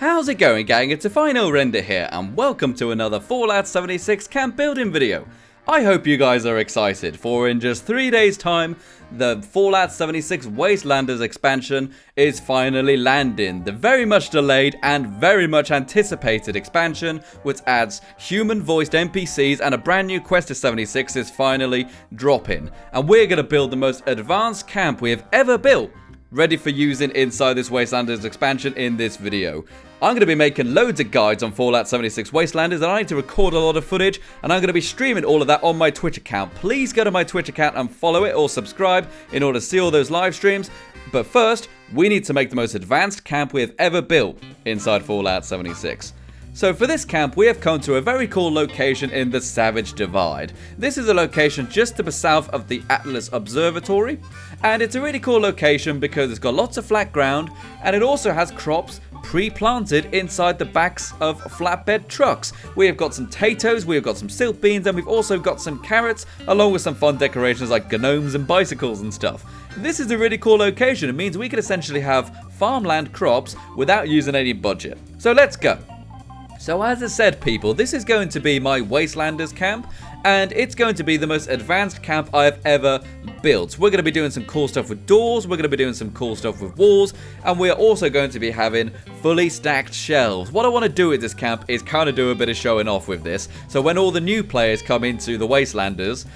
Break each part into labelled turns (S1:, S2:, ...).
S1: How's it going, gang? It's a final render here, and welcome to another Fallout 76 camp building video. I hope you guys are excited, for in just 3 days time, the Fallout 76 Wastelanders expansion is finally landing. The very much delayed and very much anticipated expansion, which adds human voiced NPCs and a brand new quest to 76 is finally dropping. And we're going to build the most advanced camp we have ever built, ready for using inside this Wastelanders expansion in this video. I'm going to be making loads of guides on Fallout 76 Wastelanders, and I need to record a lot of footage, and I'm going to be streaming all of that on my Twitch account. Please go to my Twitch account and follow it or subscribe in order to see all those live streams. But first, we need to make the most advanced camp we have ever built inside Fallout 76. So for this camp, we have come to a very cool location in the Savage Divide. This is a location just to the south of the Atlas Observatory, and it's a really cool location because it's got lots of flat ground, and it also has crops pre-planted inside the backs of flatbed trucks. We have got some potatoes, we have got some silk beans, and we've also got some carrots, along with some fun decorations like gnomes and bicycles and stuff. This is a really cool location. It means we can essentially have farmland crops without using any budget. So let's go. So as I said, people, this is going to be my Wastelanders camp, and it's going to be the most advanced camp I have ever built. We're going to be doing some cool stuff with doors, we're going to be doing some cool stuff with walls, and we're also going to be having fully stacked shelves. What I want to do with this camp is kind of do a bit of showing off with this, so when all the new players come into the Wastelanders,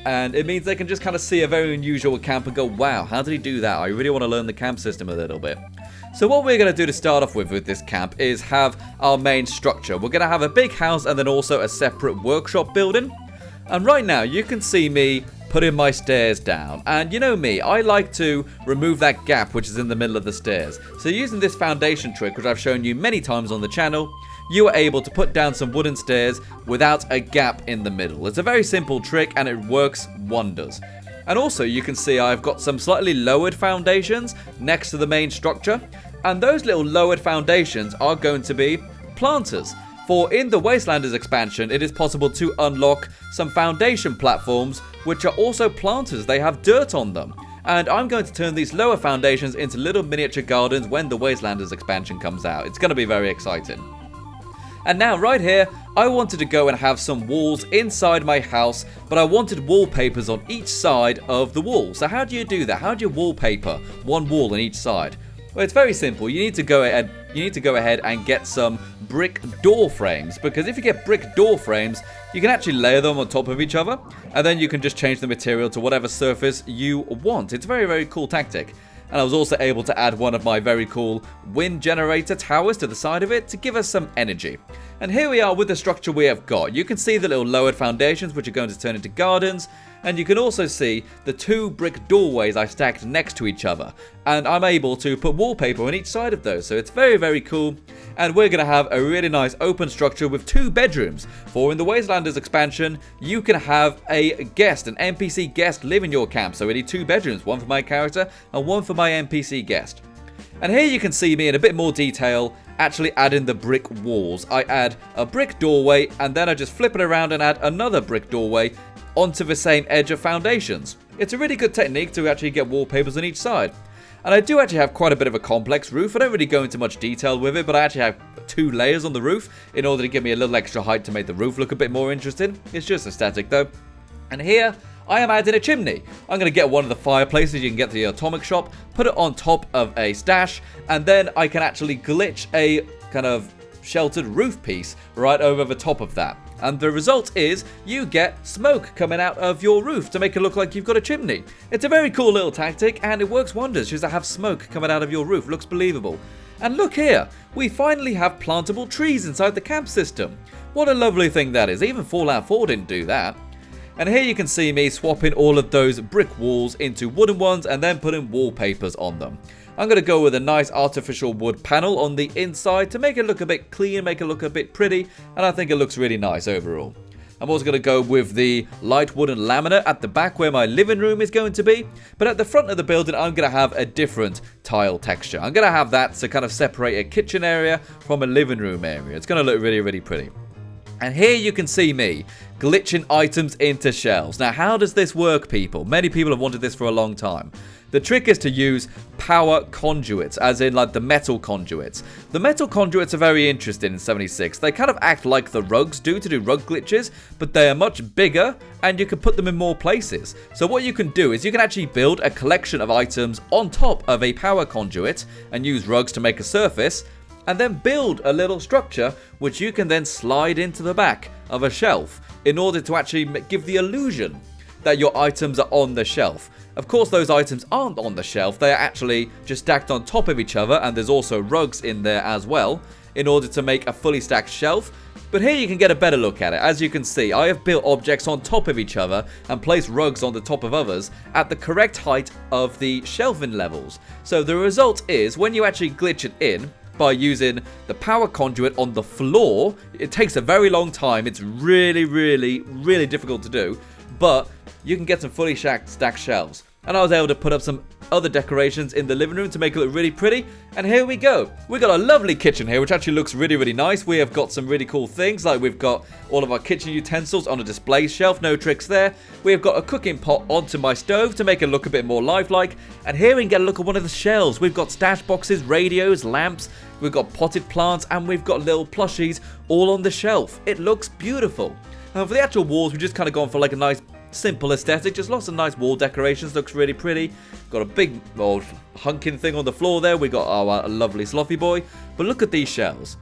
S1: and it means they can just kind of see a very unusual camp and go, wow, how did he do that? I really want to learn the camp system a little bit. So what we're going to do to start off with this camp is have our main structure. We're going to have a big house and then also a separate workshop building. And right now you can see me putting my stairs down. And you know me, I like to remove that gap which is in the middle of the stairs. So using this foundation trick, which I've shown you many times on the channel, you are able to put down some wooden stairs without a gap in the middle. It's a very simple trick and it works wonders. And also you can see I've got some slightly lowered foundations next to the main structure. And those little lowered foundations are going to be planters. For in the Wastelanders expansion, it is possible to unlock some foundation platforms which are also planters. They have dirt on them. And I'm going to turn these lower foundations into little miniature gardens when the Wastelanders expansion comes out. It's going to be very exciting. And now right here, I wanted to go and have some walls inside my house, but I wanted wallpapers on each side of the wall. So how do you do that? How do you wallpaper one wall on each side? Well, it's very simple. You need to go ahead and get some brick door frames, because if you get brick door frames, you can actually layer them on top of each other, and then you can just change the material to whatever surface you want. It's a very, very cool tactic. And I was also able to add one of my very cool wind generator towers to the side of it to give us some energy. And here we are with the structure we have got. You can see the little lowered foundations which are going to turn into gardens. And you can also see the two brick doorways I stacked next to each other. And I'm able to put wallpaper on each side of those. So it's very, very cool. And we're going to have a really nice open structure with 2 bedrooms. For in the Wastelanders expansion, you can have a guest, an NPC guest live in your camp. So we need 2 bedrooms, one for my character and one for my NPC guest. And here you can see me in a bit more detail actually adding the brick walls. I add a brick doorway and then I just flip it around and add another brick doorway onto the same edge of foundations. It's a really good technique to actually get wallpapers on each side. And I do actually have quite a bit of a complex roof. I don't really go into much detail with it, but I actually have 2 layers on the roof in order to give me a little extra height to make the roof look a bit more interesting. It's just aesthetic though. And here I am adding a chimney. I'm going to get one of the fireplaces you can get to the atomic shop, put it on top of a stash, and then I can actually glitch a kind of sheltered roof piece right over the top of that. And the result is you get smoke coming out of your roof to make it look like you've got a chimney. It's a very cool little tactic and it works wonders just to have smoke coming out of your roof. Looks believable. And look here, we finally have plantable trees inside the camp system. What a lovely thing that is. Even Fallout 4 didn't do that. And here you can see me swapping all of those brick walls into wooden ones and then putting wallpapers on them. I'm going to go with a nice artificial wood panel on the inside to make it look a bit clean, make it look a bit pretty, and I think it looks really nice overall. I'm also going to go with the light wooden laminate at the back where my living room is going to be, but at the front of the building I'm going to have a different tile texture. I'm going to have that to kind of separate a kitchen area from a living room area. It's going to look really, really pretty. And here you can see me glitching items into shelves. Now, how does this work, people? Many people have wanted this for a long time. The trick is to use power conduits, as in like the metal conduits. The metal conduits are very interesting in 76. They kind of act like the rugs do to do rug glitches, but they are much bigger and you can put them in more places. So what you can do is you can actually build a collection of items on top of a power conduit and use rugs to make a surface, and then build a little structure which you can then slide into the back of a shelf in order to actually give the illusion that your items are on the shelf. Of course, those items aren't on the shelf, they are actually just stacked on top of each other, and there's also rugs in there as well in order to make a fully stacked shelf. But here you can get a better look at it. As you can see, I have built objects on top of each other and placed rugs on the top of others at the correct height of the shelving levels. So the result is, when you actually glitch it in by using the power conduit on the floor, it takes a very long time. It's really difficult to do, but you can get some fully stacked shelves. And I was able to put up some other decorations in the living room to make it look really pretty. And here we go. We got a lovely kitchen here, which actually looks really nice. We have got some really cool things, like we've got all of our kitchen utensils on a display shelf. No tricks there. We have got a cooking pot onto my stove to make it look a bit more lifelike. And here we can get a look at one of the shelves. We've got stash boxes, radios, lamps. We've got potted plants, and we've got little plushies all on the shelf. It looks beautiful. And for the actual walls, we've just kind of gone for like a nice simple aesthetic, just lots of nice wall decorations. Looks really pretty. Got a big old hunking thing on the floor there. We got our lovely Sloppy boy. But look at these shells.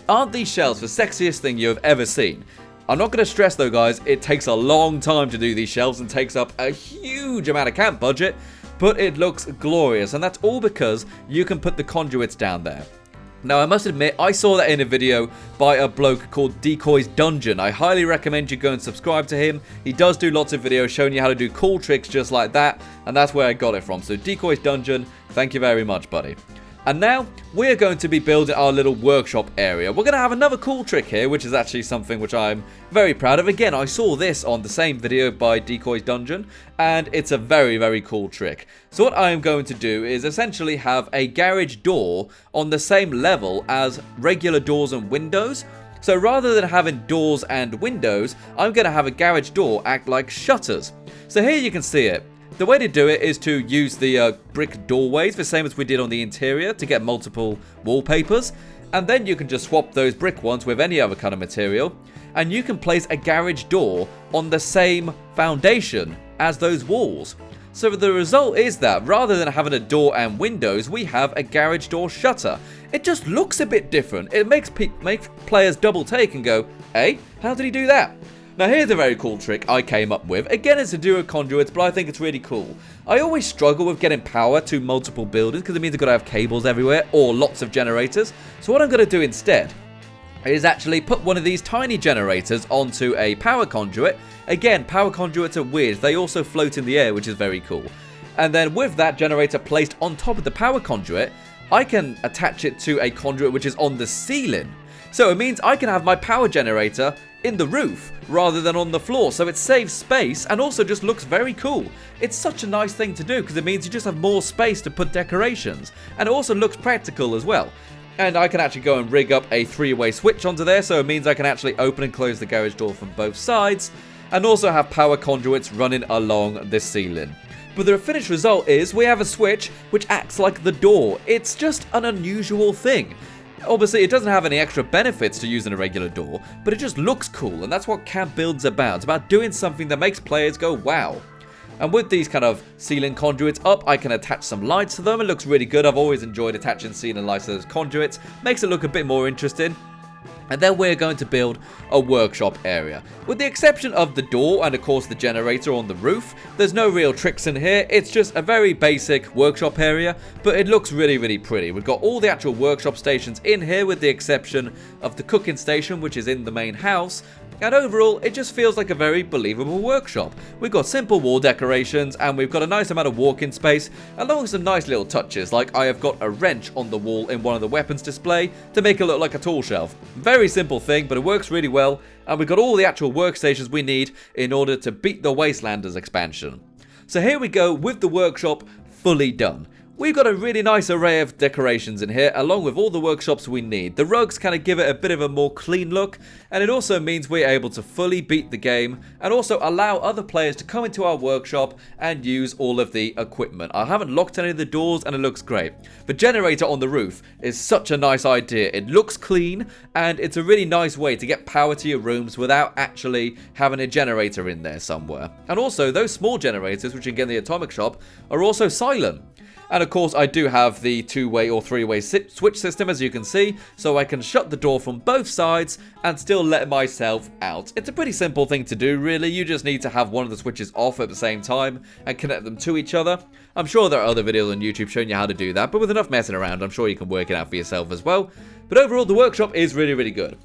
S1: Aren't these shells the sexiest thing you have ever seen? I'm not going to stress though, guys, it takes a long time to do these shelves and takes up a huge amount of camp budget, but it looks glorious, and that's all because you can put the conduits down there. Now, I must admit, I saw that in a video by a bloke called Decoy's Dungeon. I highly recommend you go and subscribe to him. He does do lots of videos showing you how to do cool tricks just like that, and that's where I got it from. So, Decoy's Dungeon, thank you very much, buddy. And now, we're going to be building our little workshop area. We're going to have another cool trick here, which is actually something which I'm very proud of. Again, I saw this on the same video by Decoy's Dungeon, and it's a very cool trick. So what I'm going to do is essentially have a garage door on the same level as regular doors and windows. So rather than having doors and windows, I'm going to have a garage door act like shutters. So here you can see it. The way to do it is to use the brick doorways, the same as we did on the interior, to get multiple wallpapers. And then you can just swap those brick ones with any other kind of material. And you can place a garage door on the same foundation as those walls. So the result is that rather than having a door and windows, we have a garage door shutter. It just looks a bit different. It makes players double take and go, hey, how did he do that? Now here's a very cool trick I came up with. Again, it's to do with conduits, but I think it's really cool. I always struggle with getting power to multiple buildings because it means I've got to have cables everywhere or lots of generators. So what I'm going to do instead is actually put one of these tiny generators onto a power conduit. Again, power conduits are weird. They also float in the air, which is very cool. And then with that generator placed on top of the power conduit, I can attach it to a conduit which is on the ceiling. So it means I can have my power generator in the roof rather than on the floor, so it saves space and also just looks very cool. It's such a nice thing to do because it means you just have more space to put decorations, and it also looks practical as well. And I can actually go and rig up a three-way switch onto there, so it means I can actually open and close the garage door from both sides, and also have power conduits running along the ceiling. But the finished result is we have a switch which acts like the door. It's just an unusual thing. Obviously, it doesn't have any extra benefits to using a regular door, but it just looks cool, and that's what Camp Build's about. It's about doing something that makes players go, wow. And with these kind of ceiling conduits up, I can attach some lights to them. It looks really good. I've always enjoyed attaching ceiling lights to those conduits. Makes it look a bit more interesting. And then we're going to build a workshop area. With the exception of the door and of course the generator on the roof, there's no real tricks in here. It's just a very basic workshop area, but it looks really pretty. We've got all the actual workshop stations in here with the exception of the cooking station, which is in the main house. And overall, it just feels like a very believable workshop. We've got simple wall decorations, and we've got a nice amount of walk-in space, along with some nice little touches, like I have got a wrench on the wall in one of the weapons display to make it look like a tool shelf. Very simple thing, but it works really well, and we've got all the actual workstations we need in order to beat the Wastelanders expansion. So here we go with the workshop fully done. we've got a really nice array of decorations in here, along with all the workshops we need. The rugs kind of give it a bit of a more clean look, and it also means we're able to fully beat the game, and also allow other players to come into our workshop and use all of the equipment. I haven't locked any of the doors, and it looks great. The generator on the roof is such a nice idea. It looks clean, and it's a really nice way to get power to your rooms without actually having a generator in there somewhere. And also, those small generators, which you can get in the atomic shop, are also silent. And of course, I do have the 2-way or 3-way switch system, as you can see, so I can shut the door from both sides and still let myself out. It's a pretty simple thing to do, really. You just need to have one of the switches off at the same time and connect them to each other. I'm sure there are other videos on YouTube showing you how to do that, but with enough messing around, I'm sure you can work it out for yourself as well. But overall, the workshop is really, really good.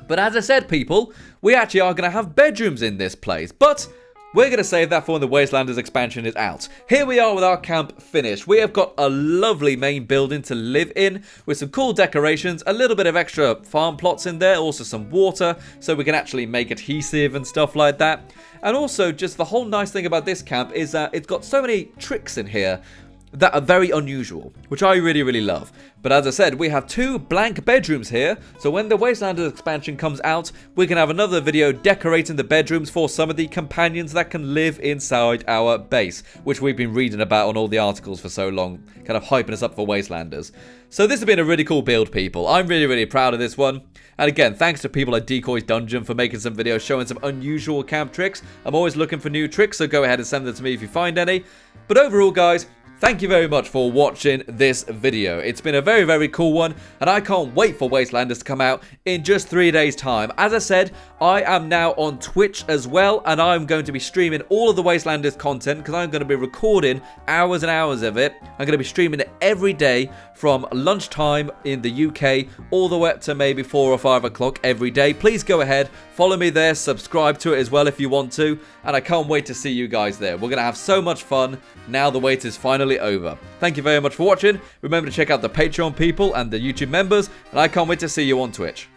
S1: But as I said, people, we actually are going to have bedrooms in this place, but we're going to save that for when the Wastelanders expansion is out. Here we are with our camp finished. We have got a lovely main building to live in with some cool decorations, a little bit of extra farm plots in there, also some water so we can actually make adhesive and stuff like that. And also just the whole nice thing about this camp is that it's got so many tricks in here that are very unusual, which I really, really love. But as I said, we have 2 blank bedrooms here, so when the Wastelanders expansion comes out, we can have another video decorating the bedrooms for some of the companions that can live inside our base, which we've been reading about on all the articles for so long, kind of hyping us up for Wastelanders. So this has been a really cool build, people. I'm really, really proud of this one. And again, thanks to people like Decoy's Dungeon for making some videos showing some unusual camp tricks. I'm always looking for new tricks, so go ahead and send them to me if you find any. But overall, guys, thank you very much for watching this video. It's been a very, very cool one, and I can't wait for Wastelanders to come out in just 3 days' time. As I said, I am now on Twitch as well, and I'm going to be streaming all of the Wastelanders content because I'm going to be recording hours and hours of it. I'm going to be streaming it every day from lunchtime in the UK all the way up to maybe 4 or 5 o'clock every day. Please go ahead, follow me there, subscribe to it as well if you want to, and I can't wait to see you guys there. We're going to have so much fun now the wait is finally over. Thank you very much for watching. Remember to check out the Patreon people and the YouTube members, and I can't wait to see you on Twitch.